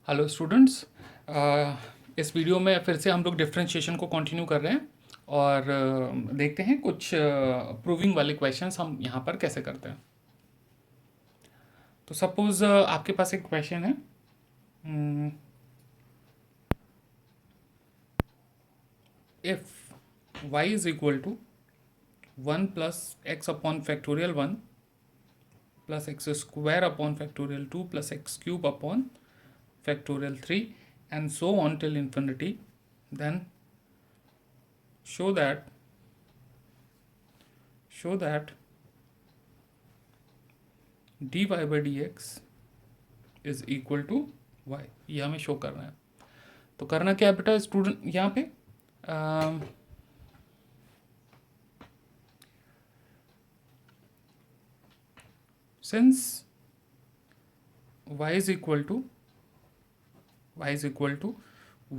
Hello students. इस video में फिर से हम लोग डिफरेंशिएशन को कंटिन्यू कर रहे हैं और देखते हैं कुछ प्रूविंग वाले क्वेश्चंस हम यहाँ पर कैसे करते हैं। तो सपोज आपके पास एक क्वेश्चन है, if y is equal to 1 plus x upon factorial 1 plus x square upon factorial 2 plus x cube upon factorial 3 and so on till infinity, then show that dy by dx is equal to y। ये हमें show करना है। तो करना क्या है बेटा student, यहाँ पे since y is equal to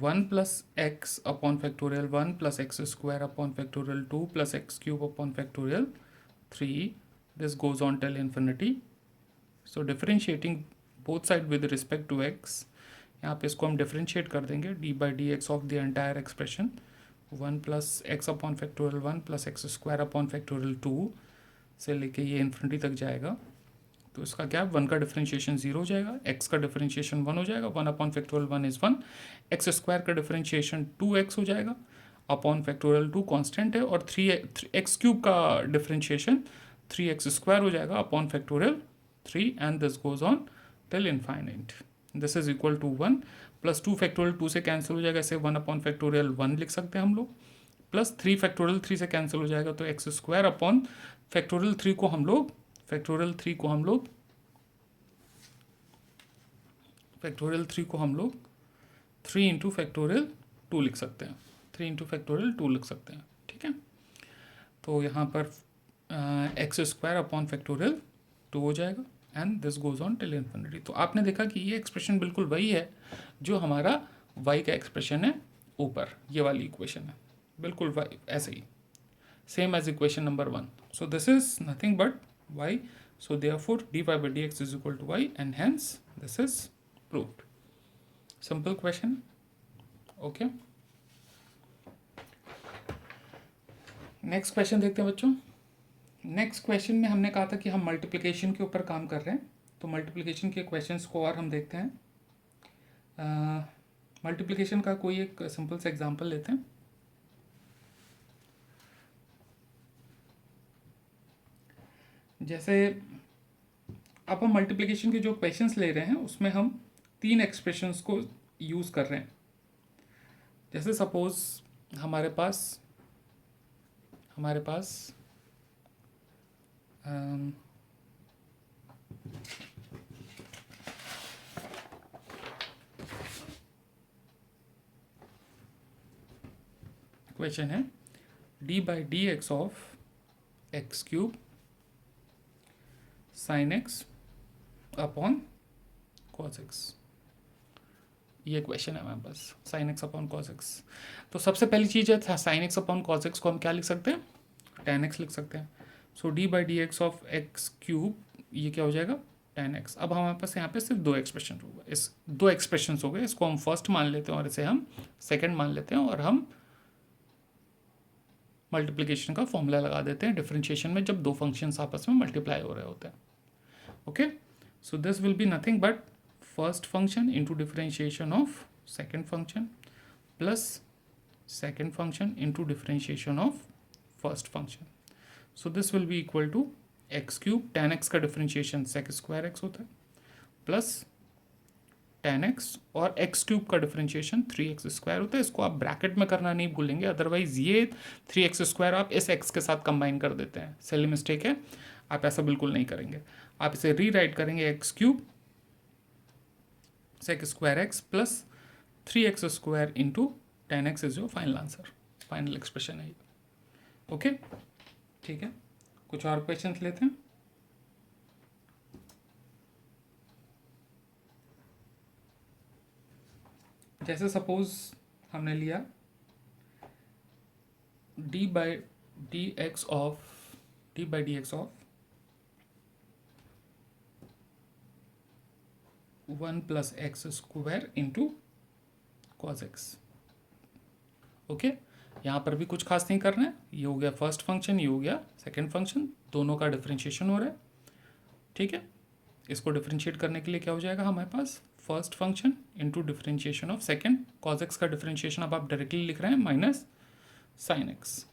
1 plus x upon factorial 1 plus x square upon factorial 2 plus x cube upon factorial 3, this goes on till infinity। So differentiating both side with respect to x, यहाँ पे इसको हम differentiate कर देंगे D by D x of the entire expression 1 plus x upon factorial 1 plus x square upon factorial 2 से लेके ये infinity तक जाएगा। तो इसका क्या, 1 का डिफरेंशिएशन 0 हो जाएगा, x का डिफरेंशिएशन 1 हो जाएगा, 1 upon factorial 1 is 1, x square का डिफरेंशिएशन 2x हो जाएगा, अपॉन फैक्टोरियल 2 कांस्टेंट है, और 3x क्यूब का डिफरेंशिएशन 3x स्क्वायर हो जाएगा upon factorial 3 and this goes on till infinite. This is equal to 1 plus 2 factorial 2 से कैंसिल हो जाएगा, ऐसे 1 अपॉन फैक्टोरियल 1 लिख सकते हैं हम लोग, प्लस 3 फैक्टोरियल 3 से कैंसिल हो जाएगा, तो एक्स स्क्वायर अपॉन फैक्टोरियल 3 को हम लोग फैक्टोरियल 3 को हम लोग 3 इंटू फैक्टोरियल 2 लिख सकते हैं, 3 इंटू फैक्टोरियल 2 लिख सकते हैं। ठीक है, तो यहाँ पर एक्स स्क्वायर अपॉन फैक्टोरियल 2 हो जाएगा and this goes on till infinity. तो आपने देखा कि ये एक्सप्रेशन बिल्कुल वही है जो हमारा y का एक्सप्रेशन है ऊपर, ये वाली इक्वेशन है बिल्कुल ऐसे ही, same as equation number 1। So this is nothing but y, so therefore dy by dx is equal to y and hence this is proved। simple question। okay, next question देखते हैं बच्चों। नेक्स्ट क्वेश्चन में हमने कहा था कि हम multiplication के ऊपर काम कर रहे हैं, तो मल्टीप्लिकेशन के क्वेश्चंस को और हम देखते हैं। मल्टीप्लिकेशन का कोई एक सिंपल सा एग्जांपल लेते हैं। जैसे अब हम मल्टीप्लिकेशन के जो क्वेश्चंस ले रहे हैं उसमें हम 3 एक्सप्रेशंस को यूज़ कर रहे हैं। जैसे सपोज हमारे पास क्वेश्चन है D by D x of X cube sine X upon cos X, ये क्वेश्चन है हमारे पास, sine X upon cos X. तो सबसे पहली चीज़ है sine X upon cos X को हम क्या लिख सकते हैं, tan x लिख सकते हैं। So D by D x of X cube, ये क्या हो जाएगा tan x। अब हमारे पास यहाँ पे सिर्फ 2 एक्सप्रेशन होगा, इस 2 एक्सप्रेशन हो गए, इसको हम फर्स्ट मान लेते हैं और इसे हम सेकेंड मान लेते हैं, और हम मल्टीप्लिकेशन का फॉर्मूला लगा देते हैं डिफरेंशिएशन में जब 2 फंक्शंस आपस में मल्टीप्लाई हो रहे होते हैं। Okay, so this will be nothing but first function into differentiation of second function plus second function into differentiation of first function. So this will be equal to x cube, tan x का differentiation sec square x होता है, plus tan x और x cube का differentiation 3x square होता है। इसको आप bracket में करना नहीं भूलेंगे, अदरवाइज ये 3x स्क्वायर आप इस x के साथ कंबाइन कर देते हैं, सिली मिस्टेक है, आप ऐसा बिल्कुल नहीं करेंगे। आप इसे रीराइट करेंगे x cube sec square x plus 3x square into tan x is your final answer, final expression है ये। ओके, ठीक है, कुछ और क्वेश्चन लेते हैं। जैसे सपोज हमने लिया D by D x of 1 1 plus x square into cos x. Okay, यहाँ पर भी कुछ खास नहीं करना है। ये हो गया फर्स्ट फंक्शन, ये हो गया सेकंड फंक्शन, दोनों का डिफरेंशिएशन हो रहा है। ठीक है, इसको डिफरेंशिएट करने के लिए क्या हो जाएगा हमारे पास, first function into differentiation of second cos X का डिफरेंशिएशन अब आप डायरेक्टली लिख रहे हैं minus sine X,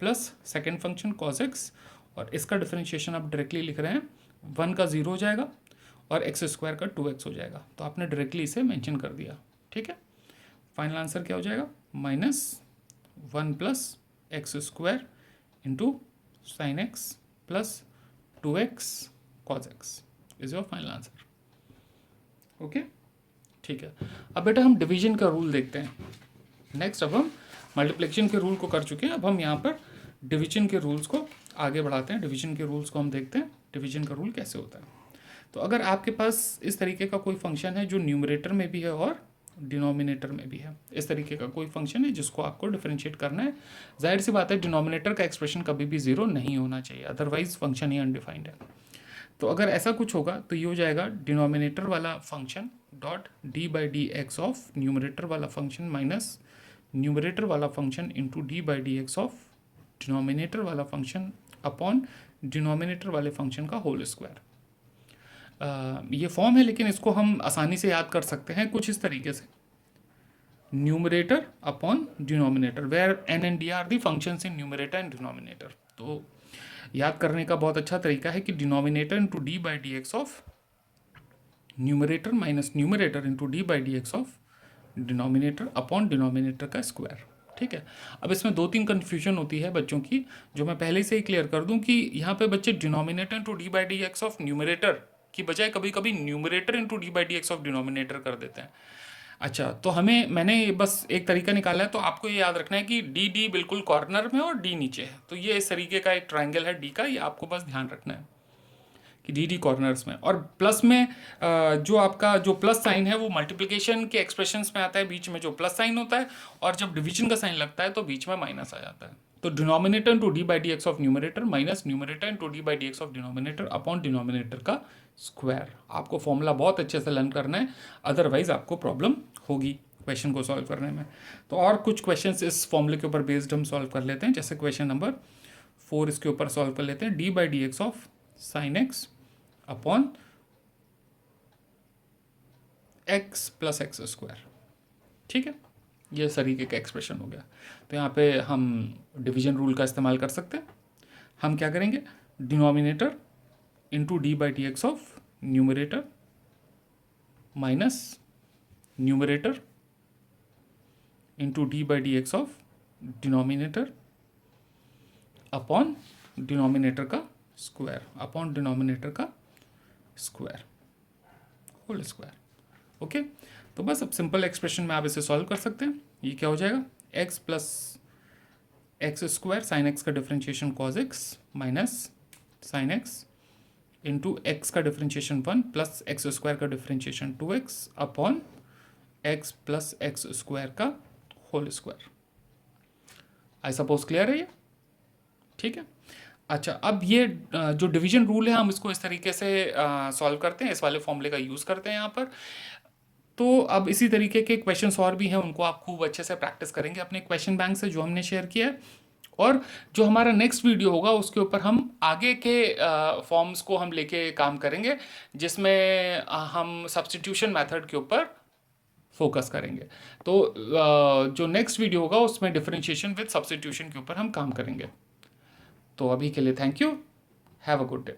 plus second function cos X, और इसका डिफरेंशिएशन आप डायरेक्टली लिख रहे हैं, 1 का 0 हो जाएगा और एक्स स्क्वायर का 2x हो जाएगा। तो आपने डायरेक्टली इसे मेंशन कर दिया। ठीक है, फाइनल आंसर क्या हो जाएगा, -1 plus x square into sine X plus 2x cos x is your final answer. Okay, ठीक है। अब बेटा हम डिवीजन का रूल देखते हैं नेक्स्ट। अब हम मल्टीप्लिकेशन के रूल को कर चुके हैं, अब हम यहाँ पर डिवीजन के रूल्स को आगे बढ़ाते हैं। डिवीजन के रूल्स को हम देखते हैं, डिवीजन का रूल कैसे होता है। तो अगर आपके पास इस तरीके का कोई फंक्शन है जो न्यूमरेटर में भी है और डिनोमिनेटर में भी है, इस तरीके का कोई फंक्शन है जिसको आपको डिफरेंशिएट करना है, जाहिर सी बात है डिनोमिनेटर का एक्सप्रेशन कभी भी 0 नहीं होना चाहिए, अदरवाइज फंक्शन ही अनडिफाइंड है। तो अगर ऐसा कुछ होगा तो ये हो जाएगा डिनोमिनेटर वाला function dot D by D x of numerator वाला फंक्शन माइनस न्यूमरेटर वाला function into d by D x of denominator वाला फंक्शन अपॉन डिनोमिनेटर वाले फंक्शन का होल स्क्वायर। ये फॉर्म है, लेकिन इसको हम आसानी से याद कर सकते हैं कुछ इस तरीके से, numerator upon denominator where N and D are the functions in numerator and denominator. तो याद करने का बहुत अच्छा तरीका है कि denominator into d by D x of numerator minus numerator into d by D x of denominator upon denominator का स्क्वायर। ठीक है, अब इसमें 2-3 कन्फ्यूजन होती है बच्चों की, जो मैं पहले से ही क्लियर कर दूं कि यहाँ पे बच्चे denominator into d by D x of numerator की बजाय कभी कभी numerator into d by D x of denominator कर देते हैं। अच्छा, तो मैंने बस एक तरीका निकाला है, तो आपको ये याद रखना है कि डी बिल्कुल कॉर्नर में और डी नीचे है, तो ये इस तरीके का एक ट्राइंगल है डी का, ये आपको बस ध्यान रखना है कि डी कॉर्नर्स में। और प्लस में जो आपका जो प्लस साइन है वो मल्टीप्लिकेशन के एक्सप्रेशंस में आता है, बीच में जो प्लस साइन होता है, और जब डिवीजन का साइन लगता है तो बीच में माइनस आ जाता है। तो denominator into d by D x of numerator minus numerator into d by D x of denominator upon denominator का स्क्वायर। आपको फॉर्मूला बहुत अच्छे से लर्न करना है, अदरवाइज आपको प्रॉब्लम होगी क्वेश्चन को सॉल्व करने में। तो और कुछ क्वेश्चंस इस फॉर्मूले के ऊपर बेस्ड हम सॉल्व कर लेते हैं, जैसे क्वेश्चन नंबर 4 इसके ऊपर सॉल्व कर लेते हैं। D by D x of sine X upon X plus x square. ठीक है, ये तरीके का एक्सप्रेशन हो गया। तो यहाँ पे हम डिवीजन रूल का इस्तेमाल कर सकते हैं। हम क्या करेंगे, denominator into d by D x of numerator minus numerator into d by D x of denominator upon denominator का स्क्वायर अपॉन डिनोमिनेटर का स्क्वायर होल स्क्वायर। ओके, तो बस अब सिंपल एक्सप्रेशन में आप इसे सॉल्व कर सकते हैं। ये क्या हो जाएगा, X plus x square sine X का differentiation cos X minus sine X into X का डिफरेंशिएशन 1 प्लस एक्स स्क्वायर का differentiation 2x upon X plus x square का whole square. I suppose clear है ये? ठीक है। अच्छा, अब ये जो डिवीजन रूल है हम इसको इस तरीके से सॉल्व करते हैं, इस वाले फॉर्मूले का यूज़ करते हैं यहाँ पर। तो अब इसी तरीके के क्वेश्चंस और भी हैं, उनको आप खूब अच्छे से प्रैक्टिस करेंगे अपने क्वेश्चन बैंक से जो हमने शेयर किया है। और जो हमारा नेक्स्ट वीडियो होगा उसके ऊपर हम आगे के फॉर्म्स को हम लेके काम करेंगे, जिसमें हम सब्स्टिट्यूशन मेथड के ऊपर फोकस करेंगे। तो जो नेक्स्ट वीडियो होगा उसमें डिफरेंशिएशन विद सब्स्टिट्यूशन के ऊपर हम काम करेंगे। तो अभी के लिए thank you, have a good day.